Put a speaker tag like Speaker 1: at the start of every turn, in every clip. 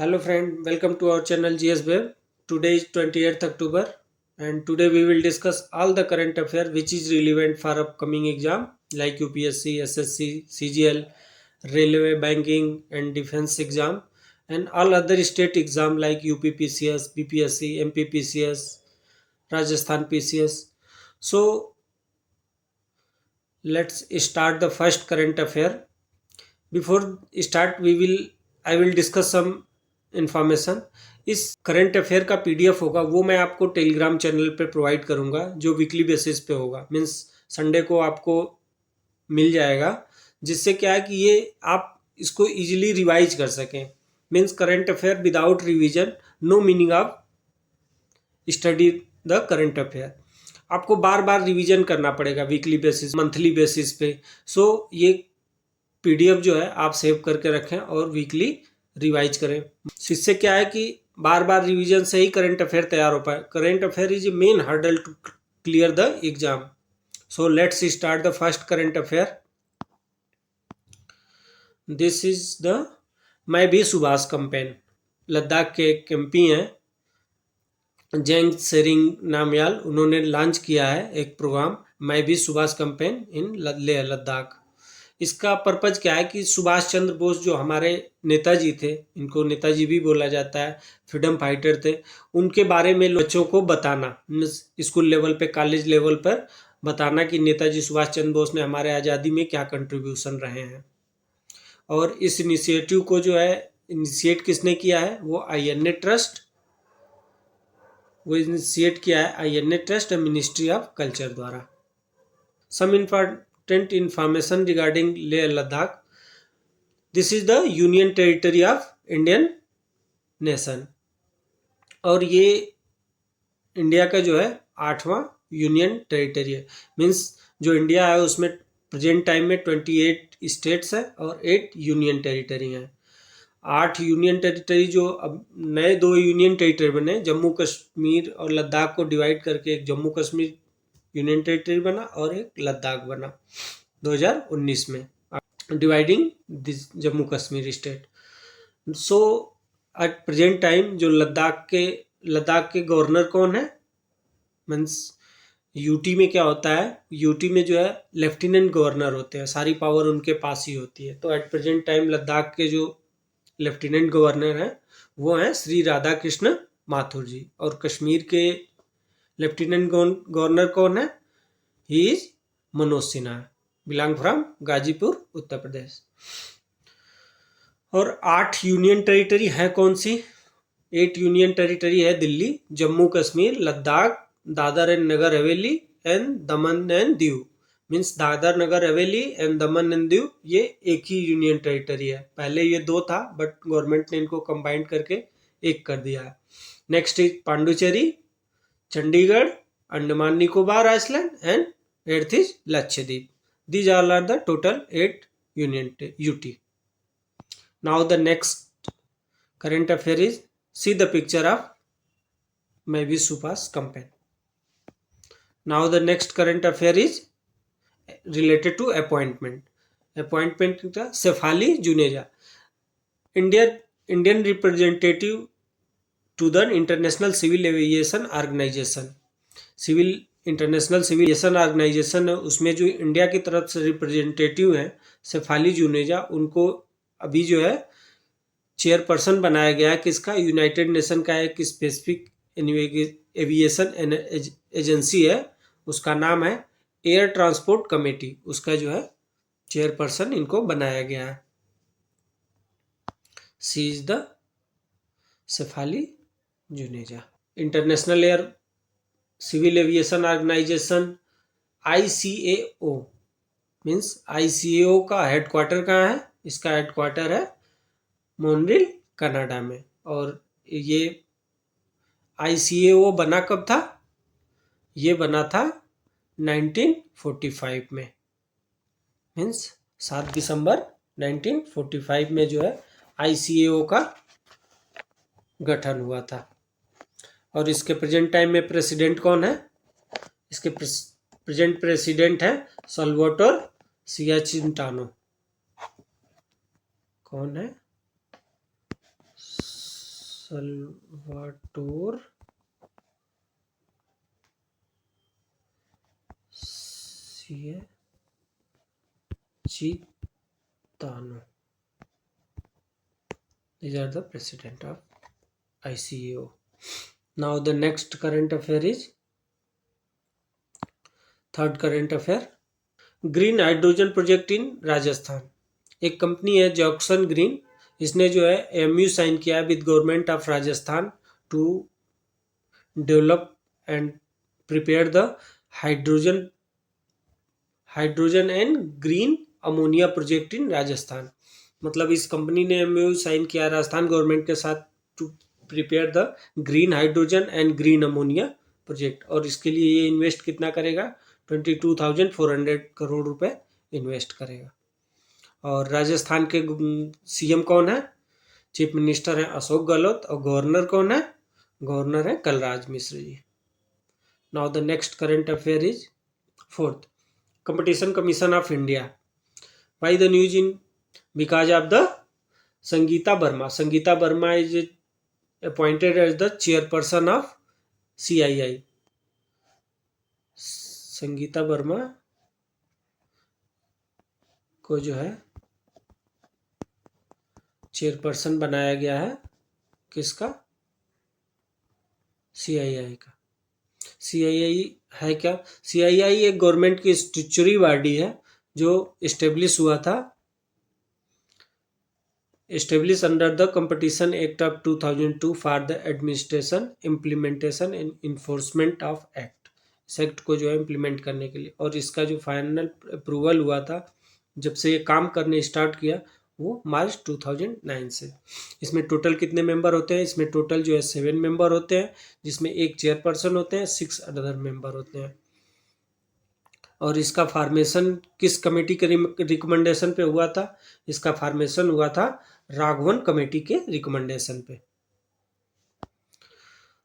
Speaker 1: Hello friend, welcome to our channel GS Web. Today is 28th October and today we will discuss all the current affair which is relevant for upcoming exam like UPSC, SSC, CGL, Railway, Banking and Defense exam and all other state exam like UPPCS, BPSC, MPPCS, Rajasthan PCS. So let's start the first current affair. Before start I will discuss some information. इस current affair का PDF होगा वो मैं आपको Telegram channel पे provide करूंगा जो weekly basis पे होगा. मीन्स संडे को आपको मिल जाएगा जिससे क्या है कि ये आप इसको इजीली रिवाइज कर सकें. Means current affair without revision no meaning of study the current affair. आपको बार बार रिवीजन करना पड़ेगा वीकली बेसिस मंथली बेसिस पे. सो ये पीडीएफ जो है आप सेव करके रखें और वीकली रिवाइज करें. इससे क्या है कि बार बार रिवीजन से ही करंट अफेयर तैयार हो पाए. Current affair is a main hurdle to clear the exam. So let's start the first current affair. This is the मैं भी सुभाष कैंपेन. लद्दाख के एक एमपी हैं जेंग सेरिंग नामयाल. उन्होंने लॉन्च किया है एक प्रोग्राम मैं भी सुभाष कैंपेन इन लेह लद्दाख. इसका पर्पज क्या है कि सुभाष चंद्र बोस जो हमारे नेताजी थे, इनको नेताजी भी बोला जाता है, फ्रीडम फाइटर थे, उनके बारे में बच्चों को बताना, स्कूल लेवल पे कॉलेज लेवल पर बताना कि नेताजी सुभाष चंद्र बोस ने हमारे आज़ादी में क्या कंट्रीब्यूशन रहे हैं. और इस इनिशिएटिव को जो है इनिशिएट किसने किया है वो आईएनए ट्रस्ट. वो इनिशिएट किया है आईएनए ट्रस्ट और मिनिस्ट्री ऑफ कल्चर द्वारा. सम important information regarding Leh Ladakh. This is the union territory of Indian nation. और ये इंडिया का जो है 8वां यूनियन टेरिटरी है. मीन्स जो इंडिया है उसमें प्रेजेंट टाइम में 28 स्टेट्स है और 8 यूनियन टेरिटरी हैं. 8 यूनियन टेरिटरी जो अब नए 2 यूनियन टेरिटरी बने, जम्मू कश्मीर और लद्दाख को डिवाइड करके एक जम्मू कश्मीर यूनियन टेरिटरी बना और एक लद्दाख बना 2019 में, dividing this Jammu Kashmir state. So at present time जो लद्दाख के गवर्नर कौन है. मीन्स यूटी में क्या होता है, यूटी में जो है लेफ्टिनेंट गवर्नर होते हैं, सारी पावर उनके पास ही होती है. तो एट प्रेजेंट टाइम लद्दाख के जो लेफ्टिनेंट गवर्नर हैं वो हैं श्री राधा कृष्ण माथुर जी. और कश्मीर के लेफ्टिनेंट गवर्नर कौन है, he is Manoj Sinha, belong from Ghazipur Uttar Pradesh. और 8 यूनियन टेरिटरी है कौन सी. 8 यूनियन टेरिटरी है Delhi, Jammu Kashmir, Ladakh, Dadar and Nagar Haveli and Daman and Diu. Means Dadar Nagar Haveli and Daman and Diu ये एक ही यूनियन टेरिटरी है. पहले ये 2 था बट गवर्नमेंट ने इनको कंबाइन करके एक कर दिया है. Next is Puducherry, Chandigarh, Andaman Nicobar island and 8th is Lakshadweep. These all are the total 8 union UT. Now the next current affair is see the picture of Maybe Subhash campaign. Now the next current affair is related to appointment. Appointment था Shefali Juneja, Indian representative to the International Civil Aviation Organization. International civil aviation organization है, उसमें जो India की तरफ से representative हैं शेफाली जुनेजा, उनको अभी जो है चेयरपर्सन बनाया गया है. किसका, यूनाइटेड नेशन का एक स्पेसिफिक एविएशन एजेंसी है, उसका नाम है एयर ट्रांसपोर्ट कमेटी. उसका जो है चेयरपर्सन इनको बनाया गया है. She is the Shefali Juneja. International air civil aviation organization ICAO. Means ICAO का हेडक्वार्टर कहाँ है, इसका हेडक्वार्टर है मॉन्ट्रियल कनाडा में. और ये ICAO बना कब था, ये बना था 1945 में. मीन्स 7 दिसंबर 1945 में जो है ICAO का गठन हुआ था. और इसके प्रेजेंट टाइम में प्रेसिडेंट कौन है, इसके प्रेजेंट प्रेसिडेंट है सल्वाटोर सियाचिंटानो. कौन है, Salvatore Cayetano. These are the president of ICAO. Now the next current affair is third current affair, green hydrogen project in Rajasthan. एक कंपनी है जॉक्सन ग्रीन, इसने जो है एमयू साइन किया है with government of Rajasthan to develop and prepare the hydrogen and green ammonia project in Rajasthan. मतलब इस company ने एमयू साइन किया राजस्थान गवर्नमेंट के साथ to prepare the green hydrogen and green ammonia project. और इसके लिए ये इन्वेस्ट कितना करेगा? 22,400 करोड़ रुपए इन्वेस्ट करेगा. और राजस्थान के सीएम कौन है? चीफ मिनिस्टर है अशोक गहलोत. और गवर्नर कौन है? गवर्नर है Kalraj Mishra ji. Now the next current affair is fourth, competition commission of India. Why the news in? Because of the Sangeeta Verma. Sangeeta Verma is appointed as the chairperson of CII. Sangeeta Verma को जो है चेयरपर्सन बनाया गया है किसका? CII का. CII है क्या? CII एक गवर्नमेंट की स्टैट्यूटरी बॉडी है जो इस्टेब्लिश हुआ था, established under the Competition Act of 2002 for the administration, implementation and enforcement of act. इस एक्ट को जो है इम्प्लीमेंट करने के लिए. और इसका जो फाइनल अप्रूवल हुआ था जब से ये काम करने स्टार्ट किया वो मार्च 2009 से. इसमें टोटल कितने मेंबर होते हैं? इसमें टोटल जो है 7 मेंबर होते हैं, जिसमें एक चेयरपर्सन होते हैं, 6 अदर मेंबर होते हैं. और इसका फॉर्मेशन किस कमेटी के रिकमेंडेशन पे हुआ था? इसका फॉर्मेशन हुआ था राघवन कमेटी के रिकमेंडेशन पे.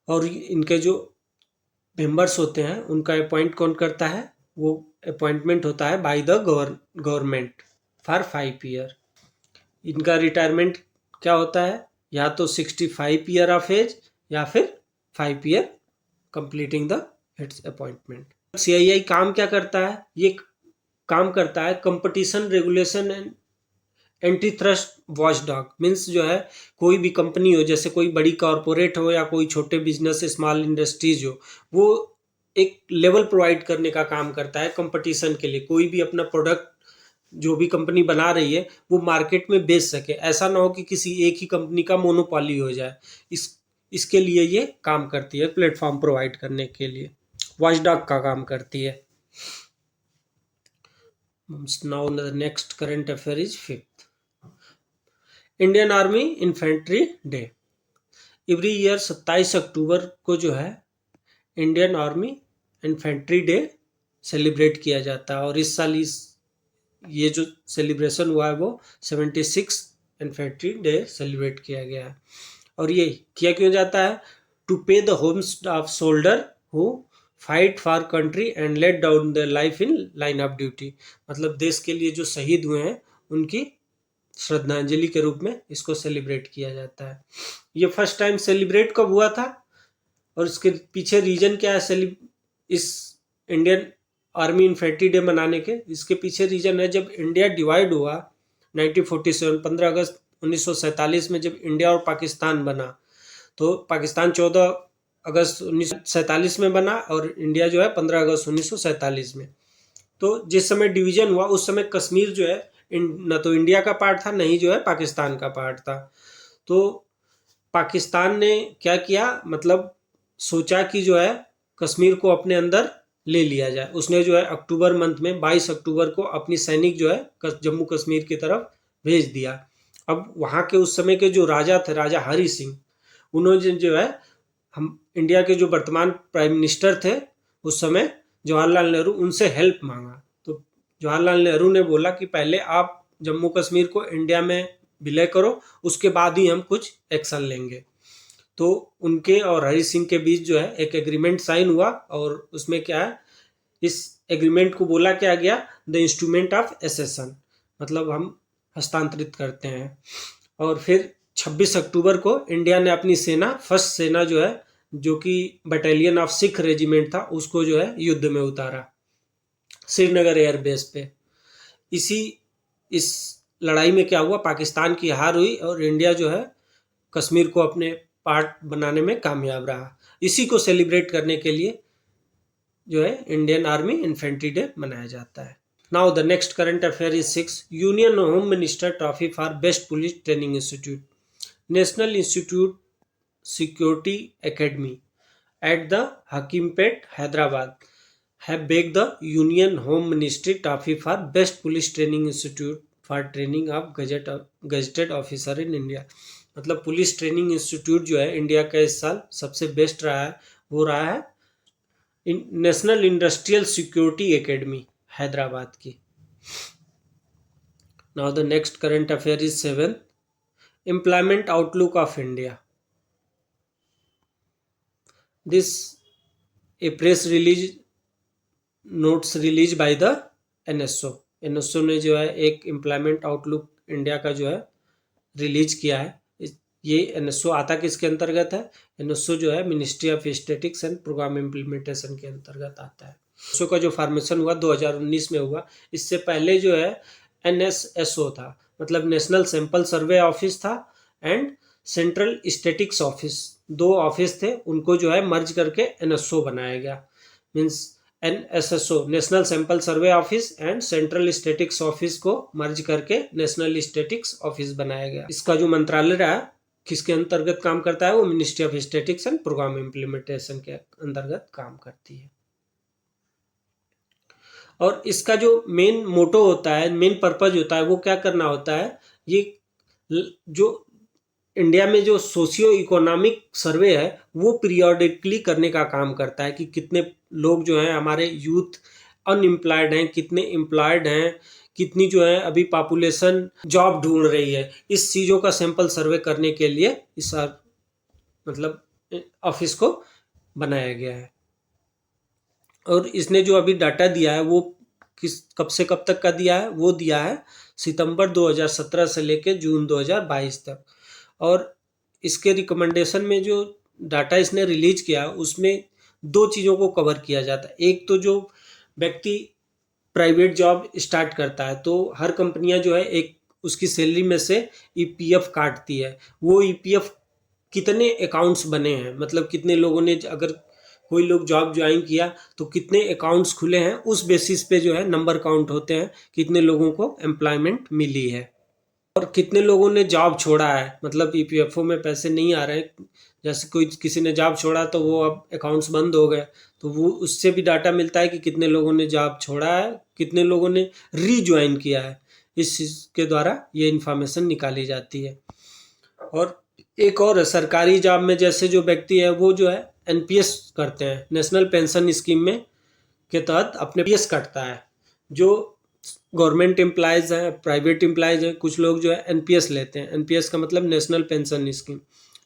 Speaker 1: और इनके जो मेंबर्स होते हैं उनका अपॉइंट कौन करता है? वो अपॉइंटमेंट होता है by the government for 5 year. इनका रिटायरमेंट क्या होता है? या तो 65 ईयर ऑफ एज या फिर 5 year completing the it's appointment. CII काम क्या करता है? ये काम करता है competition regulation and anti thrust watchdog. Means जो है कोई भी कंपनी हो, जैसे कोई बड़ी कॉरपोरेट हो या कोई छोटे बिजनेस स्मॉल इंडस्ट्रीज हो, वो एक लेवल प्रोवाइड करने का काम करता है कंपटीशन के लिए. कोई भी अपना प्रोडक्ट जो भी कंपनी बना रही है वो मार्केट में बेच सके. ऐसा ना हो कि किसी एक ही कंपनी का मोनोपोली हो जाए. इसके लिए ये काम करती है, प्लेटफॉर्म प्रोवाइड करने के लिए वॉचडॉग का काम करती है. Now the next current affair is fifth, Indian army infantry day. Every year 27 अक्टूबर को जो है Indian army infantry day celebrate किया जाता है. और इस साल ये जो सेलिब्रेशन हुआ है वो 76 इन्फेंट्री डे सेलिब्रेट किया गया है. और ये किया क्यों जाता है? टू पे the homes of soldier who fight for country and let down the life in line of duty. मतलब देश के लिए जो शहीद हुए हैं उनकी श्रद्धांजलि के रूप में इसको सेलिब्रेट किया जाता है. ये फर्स्ट टाइम सेलिब्रेट कब हुआ था और इसके पीछे रीजन क्या है? इस इंडियन आर्मी इन्फेंट्री डे मनाने के इसके पीछे रीजन है, जब इंडिया डिवाइड हुआ 1947 15 अगस्त 1947 में जब इंडिया और पाकिस्तान बना, तो पाकिस्तान 14 अगस्त 1947 में बना और इंडिया जो है 15 अगस्त 1947 में. तो जिस समय डिवीजन हुआ उस समय कश्मीर जो है न तो इंडिया का पार्ट था, न ही जो है पाकिस्तान का पार्ट था. तो पाकिस्तान ने क्या किया? मतलब सोचा कि जो है कश्मीर को अपने अंदर ले लिया जाए. उसने जो है अक्टूबर मंथ में 22 अक्टूबर को अपनी सैनिक जो है जम्मू कश्मीर की तरफ भेज दिया. अब वहाँ के उस समय के जो राजा थे, राजा हरि सिंह, उन्होंने जो है हम इंडिया के जो वर्तमान प्राइम मिनिस्टर थे उस समय जवाहरलाल नेहरू, उनसे हेल्प मांगा. तो जवाहरलाल नेहरू ने बोला कि पहले आप जम्मू कश्मीर को इंडिया में विलय करो, उसके बाद ही हम कुछ एक्शन लेंगे. तो उनके और हरि सिंह के बीच जो है एक एग्रीमेंट साइन हुआ और उसमें क्या है, इस एग्रीमेंट को बोला क्या गया? The instrument of accession. मतलब हम हस्तांतरित करते हैं. और फिर 26 अक्टूबर को इंडिया ने अपनी सेना, फर्स्ट सेना जो है, जो कि बटालियन ऑफ सिख रेजिमेंट था, उसको जो है युद्ध में उतारा श्रीनगर एयरबेस पे। इस लड़ाई में क्या हुआ, पाकिस्तान की हार हुई और इंडिया जो है कश्मीर को अपने पार्ट बनाने में कामयाब रहा। इसी को सेलिब्रेट करने के लिए जो है इंडियन आर्मी इन्फेंट्री डे मनाया जाता है। Now the next current affair is 6 union home minister trophy for best police training institute. National institute security academy at the Hakimpet, Hyderabad, have begged the Union Home Ministry trophy for Best Police Training Institute for training of gazetted officer in India। मतलब police training institute जो है India का इस साल सबसे best रहा है, वो रहा है national industrial security academy Hyderabad की। Now the next current affair is 7 employment outlook of India. This a press release notes released by the NSO। NSO ने जो है एक एम्प्लॉयमेंट आउटलुक इंडिया का जो है रिलीज किया है। ये NSO आता किसके अंतर्गत है? NSO जो है ministry of statistics and programme implementation के अंतर्गत आता है। NSO का जो फॉर्मेशन हुआ 2019 में हुआ। इससे पहले जो है NSSO था, मतलब नेशनल सैंपल सर्वे ऑफिस था एंड सेंट्रल स्टैटिस्टिक्स ऑफिस, दो ऑफिस थे, उनको जो है मर्ज करके NSO बनाया गया। Means NSSO national sample survey office and central statistics office को मर्ज करके नेशनल स्टैटिस्टिक्स ऑफिस बनाया गया। इसका जो मंत्रालय रहा किसके अंतर्गत काम करता है? वो ministry of statistics and programme implementation के अंतर्गत काम करती है। और इसका जो मेन मोटो होता है, मेन पर्पज होता है, वो क्या करना होता है? ये जो इंडिया में जो सोशियो इकोनॉमिक सर्वे है वो पीरियोडिकली करने का काम करता है कि कितने लोग जो हैं हमारे यूथ अनएम्प्लॉयड हैं, कितने एम्प्लॉयड हैं, कितनी जो है अभी पॉपुलेशन जॉब ढूंढ रही है। इस चीज़ों का सैंपल सर्वे करने के लिए इस मतलब ऑफिस को बनाया गया है। और इसने जो अभी डाटा दिया है वो कब से कब तक का दिया है? वो दिया है सितंबर 2017 से लेकर जून 2022 तक। और इसके रिकमेंडेशन में जो डाटा इसने रिलीज किया उसमें दो चीज़ों को कवर किया जाता है। एक तो जो व्यक्ति प्राइवेट जॉब स्टार्ट करता है तो हर कंपनियां जो है एक उसकी सैलरी में से EPF काटती है। वो EPF कितने अकाउंट्स बने हैं, मतलब कितने लोगों ने, अगर कोई लोग जॉब ज्वाइन किया तो कितने अकाउंट्स खुले हैं, उस बेसिस पे जो है नंबर काउंट होते हैं कितने लोगों को एम्प्लॉयमेंट मिली है और कितने लोगों ने जॉब छोड़ा है, मतलब EPFO में पैसे नहीं आ रहे हैं। जैसे किसी ने जॉब छोड़ा तो वो अब अकाउंट्स बंद हो गए, तो वो उससे भी डाटा मिलता है कि कितने लोगों ने जॉब छोड़ा है, कितने लोगों ने रीज्वाइन किया है। इस चीज़ के द्वारा ये इन्फॉर्मेशन निकाली जाती है। और एक और सरकारी जॉब में जैसे जो व्यक्ति है वो जो है NPS करते हैं, नेशनल पेंशन स्कीम में के तहत अपने PS कटता है। जो गवर्नमेंट एम्प्लॉयज़ हैं, प्राइवेट एम्प्लॉयज़ हैं, कुछ लोग जो है NPS लेते हैं। NPS का मतलब नेशनल पेंशन स्कीम।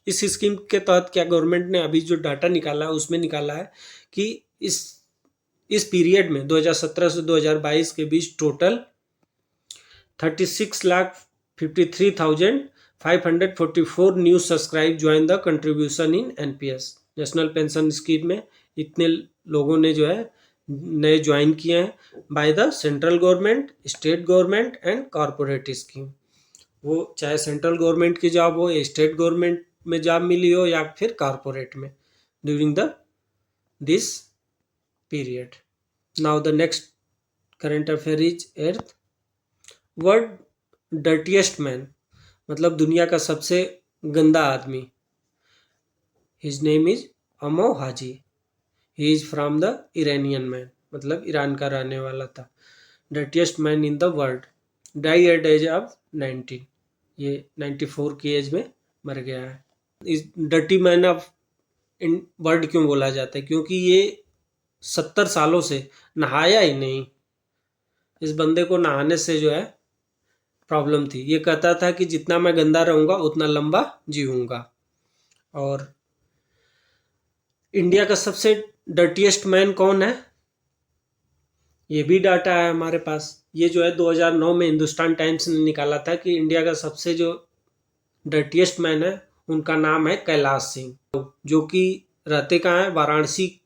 Speaker 1: इस स्कीम के तहत क्या गवर्नमेंट ने अभी जो डाटा निकाला है उसमें निकाला है कि इस पीरियड में 2017 से 2022 के बीच total 36,53,544 new subscribe join the contribution in NPS। National pension scheme में इतने लोगों ने जो है नए ज्वाइन किए हैं by the central government, state government and corporate scheme. वो चाहे सेंट्रल गवर्नमेंट की जॉब हो या स्टेट गवर्नमेंट में जॉब मिली हो या फिर कॉरपोरेट में during this period. Now the next current affair is earth. World dirtiest man, मतलब दुनिया का सबसे गंदा आदमी, his name is Amou Haji. He is from the Iranian man, मतलब ईरान का रहने वाला था। Dirtiest man in the world, die at age of 19। ये 94 की एज में मर गया है। इस dirty man of in world क्यों बोला जाता है? क्योंकि ये 70 सालों से नहाया ही नहीं। इस बंदे को नहाने से जो है प्रॉब्लम थी। ये कहता था कि जितना मैं गंदा रहूँगा उतना लंबा जीऊँगा। और इंडिया का सबसे डर्टीएस्ट मैन कौन है, ये भी डाटा है हमारे पास। ये जो है 2009 में हिंदुस्तान टाइम्स ने निकाला था कि इंडिया का सबसे जो डर्टीएस्ट मैन है उनका नाम है कैलाश सिंह, जो कि रहते कहाँ है, वाराणसी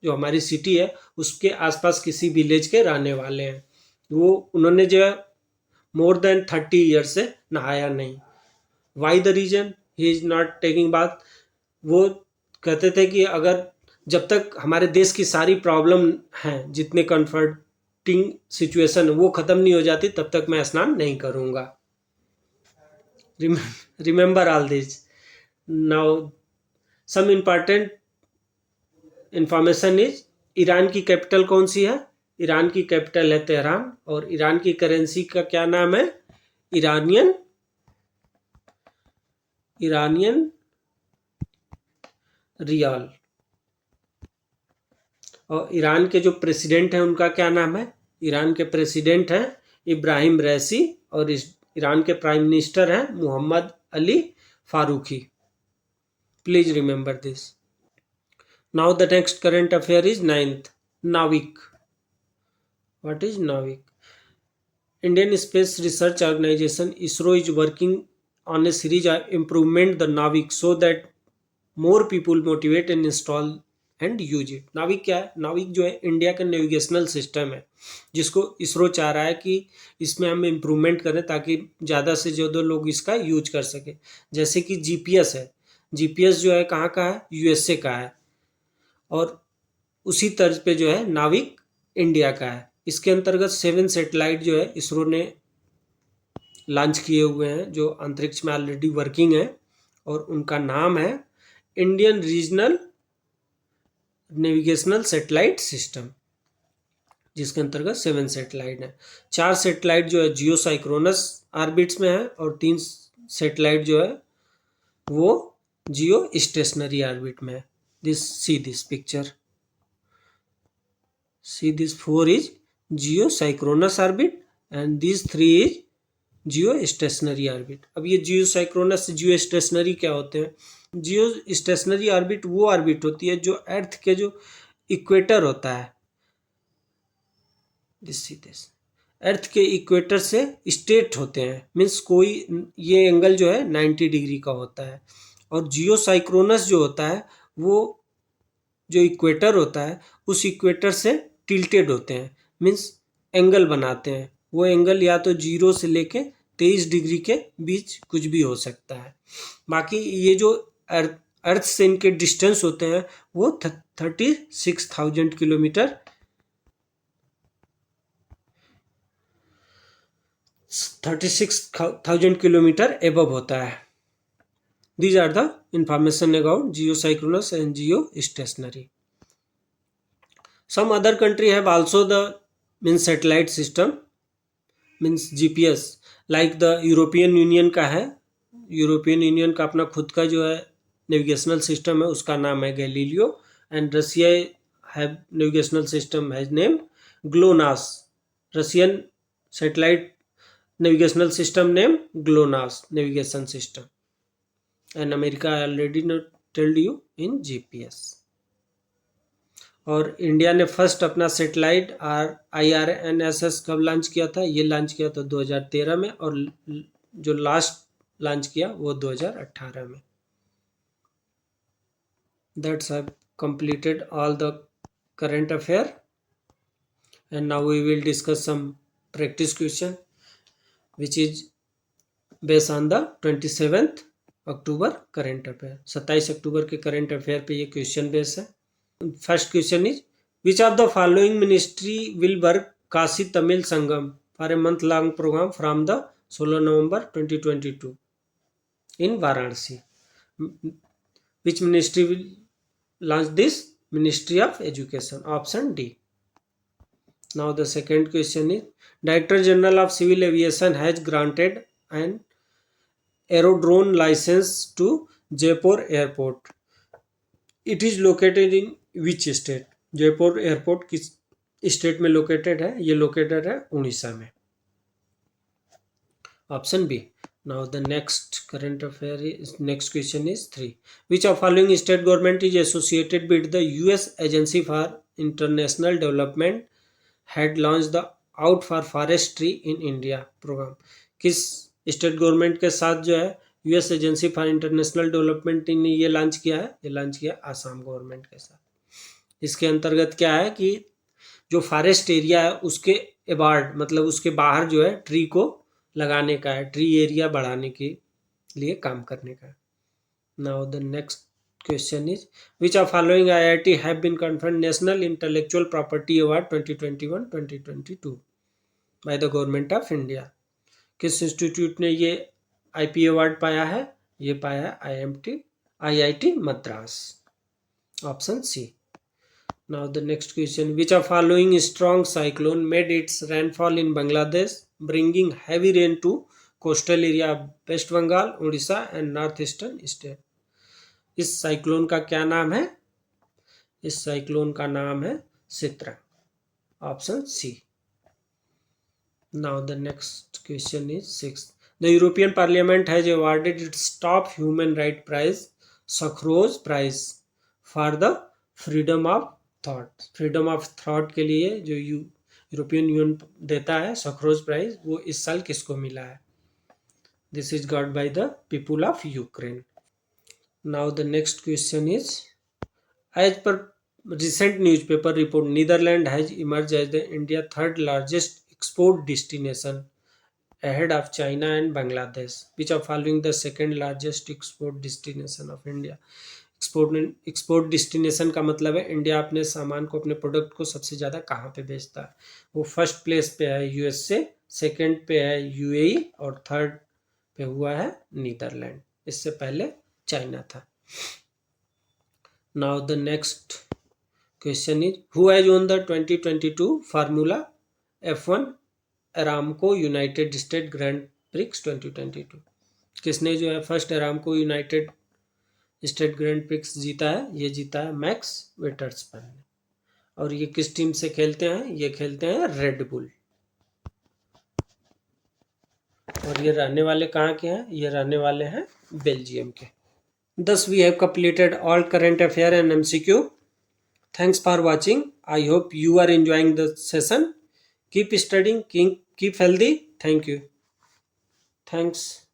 Speaker 1: जो हमारी सिटी है उसके आसपास किसी विलेज के रहने वाले हैं। वो उन्होंने जो है मोर देन 30 ईयर से नहाया नहीं। Why the reason he is not taking bath? वो कहते थे कि अगर जब तक हमारे देश की सारी प्रॉब्लम हैं, जितने कंफर्टिंग सिचुएशन वो ख़त्म नहीं हो जाती तब तक मैं स्नान नहीं करूँगा। Remember all this. Now some important information is, Iran की कैपिटल कौन सी है? ईरान की कैपिटल है तेहरान, और ईरान की करेंसी का क्या नाम है? ईरानियन रियाल। और ईरान के जो प्रेसिडेंट हैं उनका क्या नाम है? ईरान के प्रेसिडेंट हैं इब्राहिम रईसी, और ईरान के प्राइम मिनिस्टर हैं Mohammad Ali Farooqui. Please remember this. Now the next current affair is 9th, NavIC. What is NavIC? Indian Space Research Organization ISRO is working on a series of improvement the Navik so that more people motivate and install and use it. नाविक क्या है? नाविक जो है India का navigational system है, जिसको इसरो चाह रहा है कि इसमें हम इम्प्रूवमेंट करें ताकि ज़्यादा से ज़्यादा लोग इसका यूज कर सके। जैसे कि जीपीएस है, जीपीएस जो है कहाँ का है? यूएसए का है, और उसी तर्ज पे जो है नाविक इंडिया का है। इसके अंतर्गत 7 सैटेलाइट जो है इसरो ने लॉन्च किए हुए हैं, जो अंतरिक्ष में ऑलरेडी वर्किंग है, और उनका नाम है Indian regional navigational satellite system, जिसके अंतर्गत 7 सैटेलाइट हैं। 4 सैटेलाइट जो है जियो साइक्रोनस ऑर्बिट्स में है, और 3 सैटेलाइट जो है वो जियो स्टेशनरी ऑर्बिट में है। This picture, see this 4 is geosynchronous orbit and these 3 is geostationary orbit। अब ये geosynchronous geostationary क्या होते हैं? geostationary ऑर्बिट वो ऑर्बिट होती है जो अर्थ के जो इक्वेटर होता है, दिस अर्थ के इक्वेटर से स्ट्रेट होते हैं, मीन्स कोई ये एंगल जो है 90 डिग्री का होता है। और जियोसाइक्रोनस जो होता है वो जो इक्वेटर होता है उस इक्वेटर से टिल्टेड होते हैं, मीन्स एंगल बनाते हैं। वो एंगल या तो 0 से लेके 23 डिग्री के बीच कुछ भी हो सकता है। बाकी ये जो अर्थ से इनके डिस्टेंस होते हैं वो 36,000 किलोमीटर 36,000 किलोमीटर एबव होता है। These are the information about geosynchronous and geostationary. Some other country have also the satellite system, means GPS, like the European Union का है। यूरोपियन यूनियन का अपना खुद का जो है नेविगेशनल सिस्टम है, उसका नाम है Galileo, and Russia have navigational system has name GLONASS. Russian satellite navigational system name GLONASS navigation system, and America I already told you in GPS। और इंडिया ने फर्स्ट अपना सैटेलाइट IRNSS कब launch किया था? ये लॉन्च किया था 2013 में, और जो लास्ट लॉन्च किया वो 2018 में। That's have completed all the current affair, and now we will discuss some practice question which is based on the 27th October current affair. 27 अक्टूबर के करंट अफेयर पे ये क्वेश्चन बेस है। First question is, which of the following ministry will work Kashi Tamil Sangam for a month long programme from the 16 November 2022 in Varanasi? Which ministry will launch this? Ministry of education, option D. Now the second question is, director general of civil aviation has granted and aerodrome license to Jaipur airport. It is located in which state? Jaipur airport किस state में located है? ये located है उड़ीसा में, option B. Now the next current affair is, next question is 3, which of following state government is associated with the US agency for international development had launch the out for forestry in India programme? किस state government के साथ जो है US agency for international development ने ये launch किया है, ये लॉन्च किया आसाम गवर्नमेंट के साथ। इसके अंतर्गत क्या है कि जो फॉरेस्ट एरिया है उसके अबार्ड मतलब उसके बाहर जो है ट्री को लगाने का है, ट्री एरिया बढ़ाने के लिए काम करने का है। Now the next question is which of following IIT have been conferred National Intellectual Property Award 2021-2022 by the Government of India? किस इंस्टीट्यूट ने ये आईपी अवार्ड पाया है? ये पाया IIT Madras, option C. Now the next question which of following strong cyclone made its rainfall in Bangladesh bringing heavy rain to coastal area of West Bengal, Odisha and northeastern state? इस cyclone का क्या नाम है? इस cyclone का नाम है Sitrang, option C. Now the next question is 6th the European parliament has awarded its top human right prize Sakharov prize for the freedom of thought. Freedom of thought के लिए जो यूरोपियन यूनियन देता है सखरोज prize, वो इस साल किसको मिला है? This is got by the people of Ukraine. Now the next question is, as per recent newspaper report, Netherlands has emerged as the India's third largest export destination ahead of China and Bangladesh. Which of following the second largest export destination of India? Export destination का मतलब है India अपने सामान को, अपने product को सबसे ज़्यादा कहाँ पे बेचता है। वो फर्स्ट प्लेस पे है यूएसए, सेकंड पे है यूएई और थर्ड पे हुआ है नीदरलैंड। इससे पहले चाइना था। Now the next question is who has won the 2022 formula F1 Aramco United state grand prix 2022? किसने जो है first Aramco United state grand prix जीता है? ये जीता है मैक्स वेटर्सपन ने। और ये किस टीम से खेलते हैं? ये खेलते हैं रेड बुल। और ये रहने वाले कहाँ के हैं? ये रहने वाले हैं बेल्जियम के। Thus we have completed all current affair and MCQ. Thanks for watching. I hope you are enjoying the session. Keep studying, keep healthy. Thank you. Thanks.